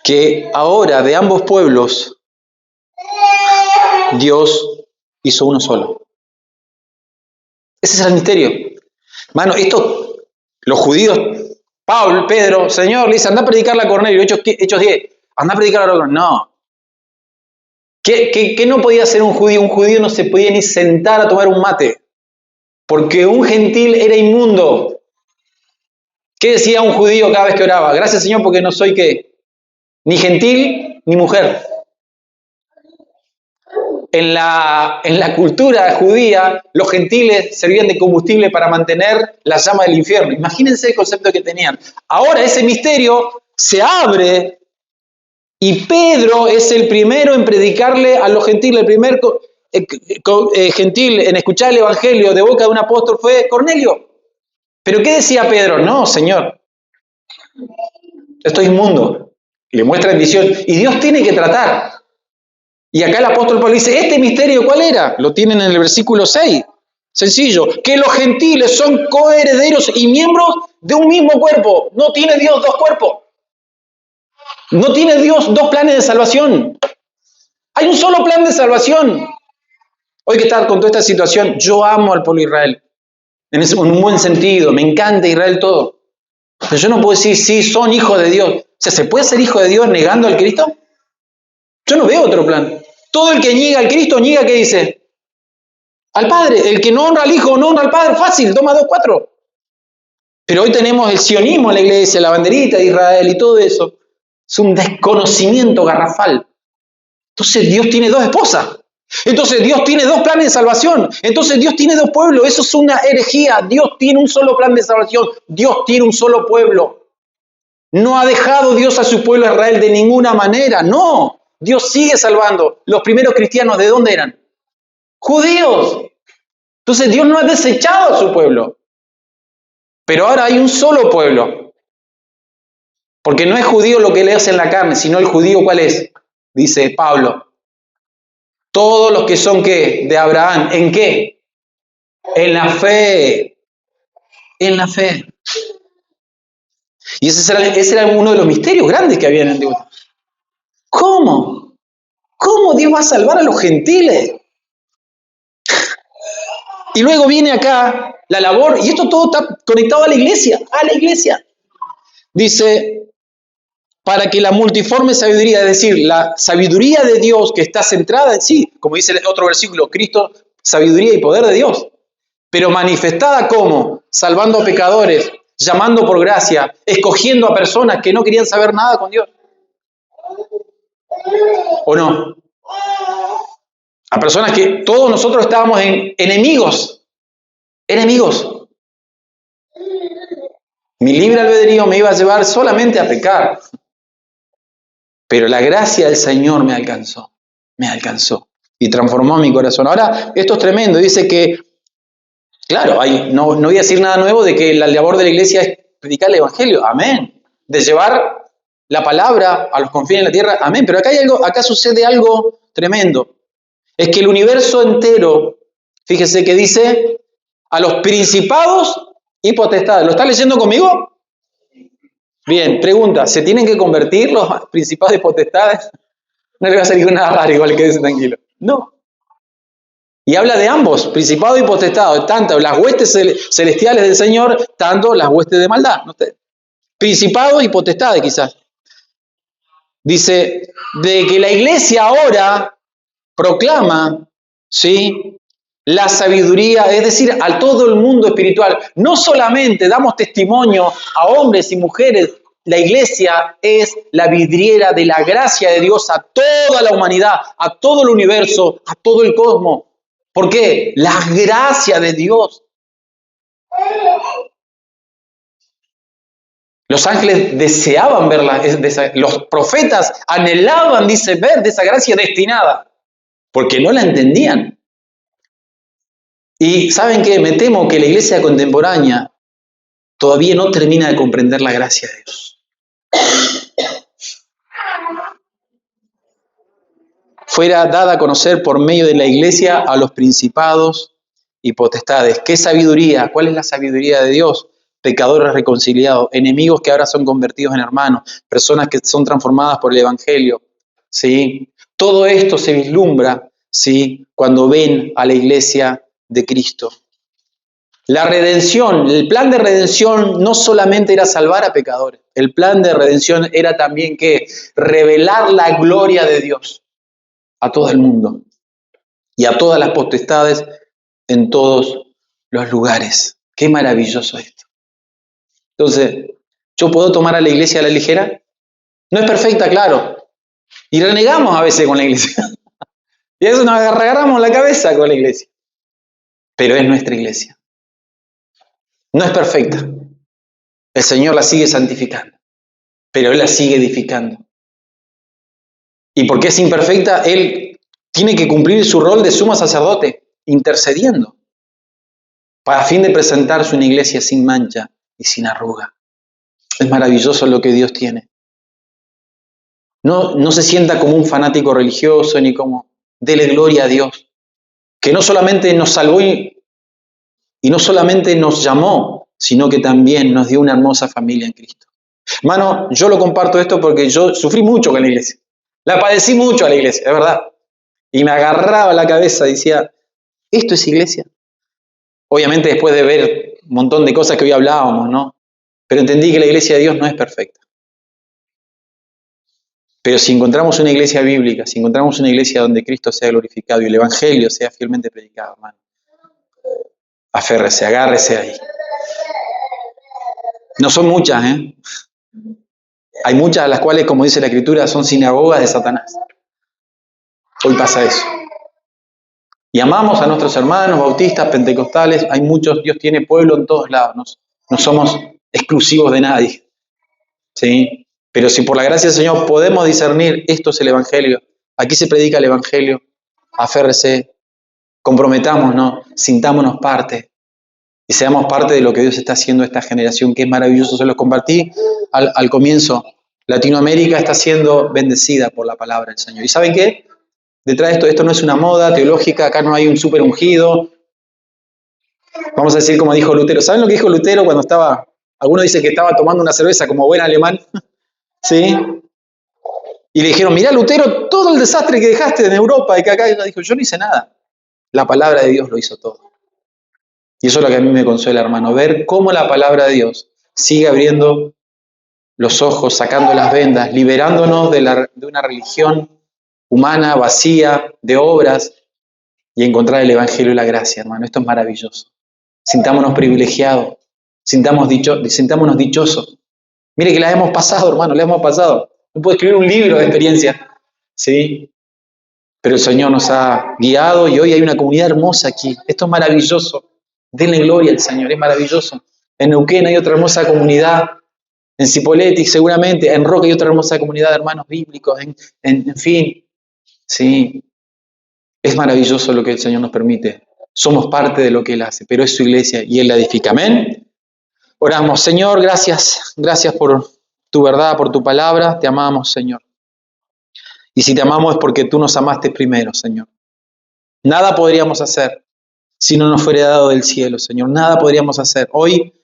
Que ahora de ambos pueblos Dios hizo uno solo. Ese es el misterio. Mano, esto, los judíos, Pablo, Pedro, Señor, le dice, anda a predicarle a Cornelio, Hechos 10, anda a predicarle a Cornelio. No. ¿Qué no podía hacer un judío? Un judío no se podía ni sentar a tomar un mate, porque un gentil era inmundo. ¿Qué decía un judío cada vez que oraba? Gracias, Señor, porque no soy ¿qué? Ni gentil ni mujer. En la cultura judía, los gentiles servían de combustible para mantener la llama del infierno. Imagínense el concepto que tenían. Ahora ese misterio se abre y Pedro es el primero en predicarle a los gentiles. El primer gentil en escuchar el evangelio de boca de un apóstol fue Cornelio. ¿Pero qué decía Pedro? No, Señor, esto es inmundo. Le muestra en visión. Y Dios tiene que tratar. Y acá el apóstol Pablo dice, ¿este misterio cuál era? Lo tienen en el versículo 6. Sencillo, que los gentiles son coherederos y miembros de un mismo cuerpo. No tiene Dios dos cuerpos. No tiene Dios dos planes de salvación. Hay un solo plan de salvación. Hoy que está con toda esta situación, yo amo al pueblo de Israel. En un buen sentido, me encanta Israel todo. Pero yo no puedo decir, sí, son hijos de Dios. O sea, ¿se puede ser hijo de Dios negando al Cristo? Yo no veo otro plan. Todo el que niega al Cristo, niega, ¿qué dice? Al Padre. El que no honra al Hijo, no honra al Padre. Fácil, toma 2, 4. Pero hoy tenemos el sionismo en la iglesia, la banderita de Israel y todo eso. Es un desconocimiento garrafal. Entonces Dios tiene dos esposas. Entonces Dios tiene dos planes de salvación. Entonces Dios tiene dos pueblos. Eso es una herejía. Dios tiene un solo plan de salvación. Dios tiene un solo pueblo. No ha dejado Dios a su pueblo Israel de ninguna manera. No. Dios sigue salvando. Los primeros cristianos, ¿de dónde eran? Judíos. Entonces Dios no ha desechado a su pueblo. Pero ahora hay un solo pueblo. Porque no es judío lo que le hace en la carne, sino el judío, ¿cuál es? Dice Pablo. Todos los que son, ¿qué? De Abraham. ¿En qué? En la fe. En la fe. Y ese era uno de los misterios grandes que había en el Antiguo Testamento. ¿Cómo? ¿Cómo Dios va a salvar a los gentiles? Y luego viene acá la labor, y esto todo está conectado a la iglesia, Dice, para que la multiforme sabiduría, es decir, la sabiduría de Dios que está centrada en sí, como dice el otro versículo, Cristo, sabiduría y poder de Dios, pero manifestada como salvando a pecadores, llamando por gracia, escogiendo a personas que no querían saber nada con Dios. ¿O no? A personas que todos nosotros estábamos enemigos. Mi libre albedrío me iba a llevar solamente a pecar. Pero la gracia del Señor me alcanzó y transformó mi corazón. Ahora, esto es tremendo, dice que, claro, no voy a decir nada nuevo de que la labor de la iglesia es predicar el Evangelio, amén, de llevar la palabra a los confines de la tierra, amén, pero acá sucede algo tremendo, es que el universo entero, fíjese que dice, a los principados y potestades, ¿lo está leyendo conmigo? Bien, pregunta, ¿se tienen que convertir los principados y potestades? No le va a salir nada raro, igual que dice tranquilo. No. Y habla de ambos, principado y potestado, tanto las huestes celestiales del Señor, tanto las huestes de maldad. ¿No? Principado y potestades quizás. Dice, de que la iglesia ahora proclama, ¿sí?, la sabiduría, es decir, a todo el mundo espiritual. No solamente damos testimonio a hombres y mujeres, la iglesia es la vidriera de la gracia de Dios a toda la humanidad, a todo el universo, a todo el cosmos. ¿Por qué? La gracia de Dios. Los ángeles deseaban verla, los profetas anhelaban, dice, ver de esa gracia destinada, porque no la entendían. Y ¿saben qué? Me temo que la iglesia contemporánea todavía no termina de comprender la gracia de Dios. Fuera dada a conocer por medio de la iglesia a los principados y potestades. ¿Qué sabiduría? ¿Cuál es la sabiduría de Dios? Pecadores reconciliados, enemigos que ahora son convertidos en hermanos, personas que son transformadas por el Evangelio. ¿Sí? Todo esto se vislumbra, ¿sí?, cuando ven a la iglesia de Cristo. La redención, el plan de redención no solamente era salvar a pecadores, el plan de redención era también que revelar la gloria de Dios a todo el mundo y a todas las potestades en todos los lugares. Qué maravilloso esto. Entonces, ¿yo puedo tomar a la iglesia a la ligera? No es perfecta, claro. Y renegamos a veces con la iglesia. Y a eso nos agarramos la cabeza con la iglesia. Pero es nuestra iglesia. No es perfecta. El Señor la sigue santificando, pero Él la sigue edificando. Y porque es imperfecta, Él tiene que cumplir su rol de sumo sacerdote, intercediendo, para fin de presentarse una iglesia sin mancha y sin arruga. Es maravilloso lo que Dios tiene. No se sienta como un fanático religioso, ni como, dele gloria a Dios, que no solamente nos salvó y no solamente nos llamó, sino que también nos dio una hermosa familia en Cristo. Hermano, yo lo comparto esto porque yo sufrí mucho con la iglesia. La padecí mucho a la iglesia, es verdad. Y me agarraba la cabeza y decía, ¿esto es iglesia? Obviamente después de ver un montón de cosas que hoy hablábamos, ¿no? Pero entendí que la iglesia de Dios no es perfecta. Pero si encontramos una iglesia bíblica, si encontramos una iglesia donde Cristo sea glorificado y el Evangelio sea fielmente predicado, hermano, aférrese, agárrese ahí. No son muchas, ¿eh? Hay muchas a las cuales, como dice la Escritura, son sinagogas de Satanás. Hoy pasa eso. Y amamos a nuestros hermanos bautistas, pentecostales, hay muchos, Dios tiene pueblo en todos lados, no somos exclusivos de nadie, ¿sí? Pero si por la gracia del Señor podemos discernir, esto es el Evangelio, aquí se predica el Evangelio, aférrese, comprometámonos, sintámonos parte y seamos parte de lo que Dios está haciendo esta generación, que es maravilloso. Se los compartí al comienzo. Latinoamérica está siendo bendecida por la palabra del Señor. ¿Y saben qué? Detrás de esto no es una moda teológica, acá no hay un súper ungido. Vamos a decir como dijo Lutero. ¿Saben lo que dijo Lutero cuando estaba, algunos dicen que estaba tomando una cerveza como buen alemán? ¿Sí? Y le dijeron, mirá Lutero, todo el desastre que dejaste en Europa y que acá, dijo, yo no hice nada. La palabra de Dios lo hizo todo. Y eso es lo que a mí me consuela, hermano, ver cómo la palabra de Dios sigue abriendo los ojos, sacando las vendas, liberándonos de una religión humana, vacía, de obras, y encontrar el Evangelio y la gracia, hermano. Esto es maravilloso. Sintámonos privilegiados, sintámonos dichosos. Mire que la hemos pasado, hermano, la hemos pasado. No puedo escribir un libro de experiencia, ¿sí? Pero el Señor nos ha guiado y hoy hay una comunidad hermosa aquí. Esto es maravilloso. Denle gloria al Señor, es maravilloso. En Neuquén hay otra hermosa comunidad, en Cipolletti seguramente, en Roca hay otra hermosa comunidad de hermanos bíblicos, en fin, sí. Es maravilloso lo que el Señor nos permite. Somos parte de lo que Él hace, pero es su iglesia y Él la edifica. Amén. Oramos, Señor, gracias por tu verdad, por tu palabra. Te amamos, Señor. Y si te amamos es porque tú nos amaste primero, Señor. Nada podríamos hacer si no nos fuera dado del cielo, Señor. Nada podríamos hacer. Hoy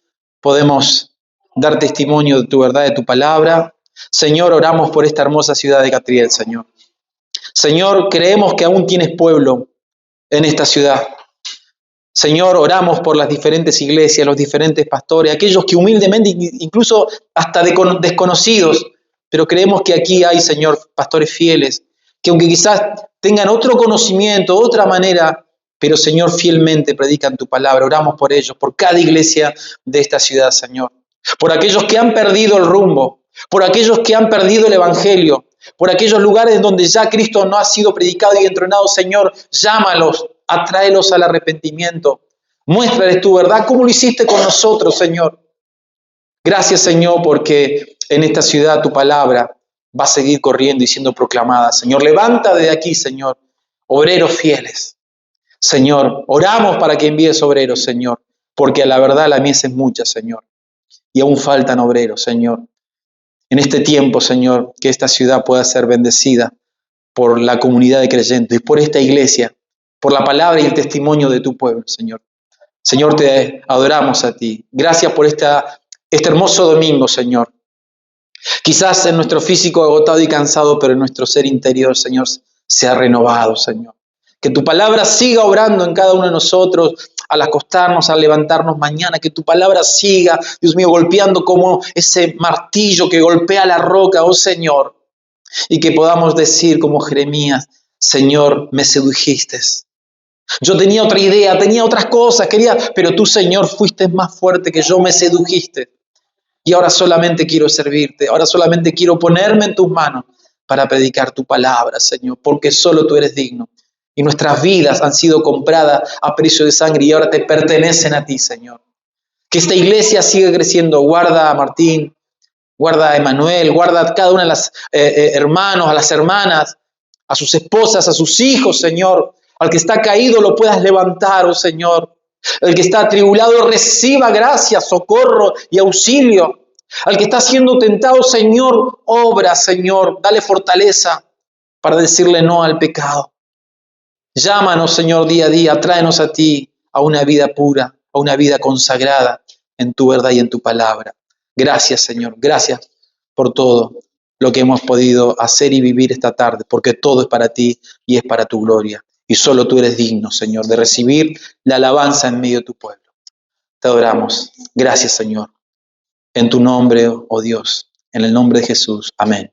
podemos dar testimonio de tu verdad, de tu palabra. Señor, oramos por esta hermosa ciudad de Catriel, Señor. Señor, creemos que aún tienes pueblo en esta ciudad. Señor, oramos por las diferentes iglesias, los diferentes pastores, aquellos que humildemente, incluso hasta desconocidos, pero creemos que aquí hay, Señor, pastores fieles, que aunque quizás tengan otro conocimiento, otra manera, pero Señor, fielmente predican tu palabra. Oramos por ellos, por cada iglesia de esta ciudad, Señor. Por aquellos que han perdido el rumbo, por aquellos que han perdido el evangelio, por aquellos lugares donde ya Cristo no ha sido predicado y entronado, Señor, llámalos, atráelos al arrepentimiento. Muéstrales tu verdad, como lo hiciste con nosotros, Señor. Gracias, Señor, porque en esta ciudad tu palabra va a seguir corriendo y siendo proclamada. Señor, levanta de aquí, Señor, obreros fieles. Señor, oramos para que envíes obreros, Señor, porque a la verdad la mies es mucha, Señor, y aún faltan obreros, Señor. En este tiempo, Señor, que esta ciudad pueda ser bendecida por la comunidad de creyentes, por esta iglesia, por la palabra y el testimonio de tu pueblo, Señor. Señor, te adoramos a ti. Gracias por este hermoso domingo, Señor. Quizás en nuestro físico agotado y cansado, pero en nuestro ser interior, Señor, se ha renovado, Señor. Que tu palabra siga obrando en cada uno de nosotros al acostarnos, al levantarnos mañana. Que tu palabra siga, Dios mío, golpeando como ese martillo que golpea la roca, oh Señor. Y que podamos decir como Jeremías, Señor, me sedujiste. Yo tenía otra idea, tenía otras cosas, pero tú, Señor, fuiste más fuerte que yo, me sedujiste. Y ahora solamente quiero servirte, ahora solamente quiero ponerme en tus manos para predicar tu palabra, Señor, porque solo tú eres digno. Y nuestras vidas han sido compradas a precio de sangre y ahora te pertenecen a ti, Señor. Que esta iglesia siga creciendo. Guarda a Martín, guarda a Emanuel, guarda a cada una de las hermanos, a las hermanas, a sus esposas, a sus hijos, Señor. Al que está caído lo puedas levantar, oh Señor. El que está atribulado reciba gracia, socorro y auxilio. Al que está siendo tentado, Señor, obra, Señor, dale fortaleza para decirle no al pecado. Llámanos, Señor, día a día, tráenos a ti, a una vida pura, a una vida consagrada en tu verdad y en tu palabra. Gracias, Señor, gracias por todo lo que hemos podido hacer y vivir esta tarde, porque todo es para ti y es para tu gloria. Y solo tú eres digno, Señor, de recibir la alabanza en medio de tu pueblo. Te adoramos. Gracias, Señor. En tu nombre, oh Dios, en el nombre de Jesús. Amén.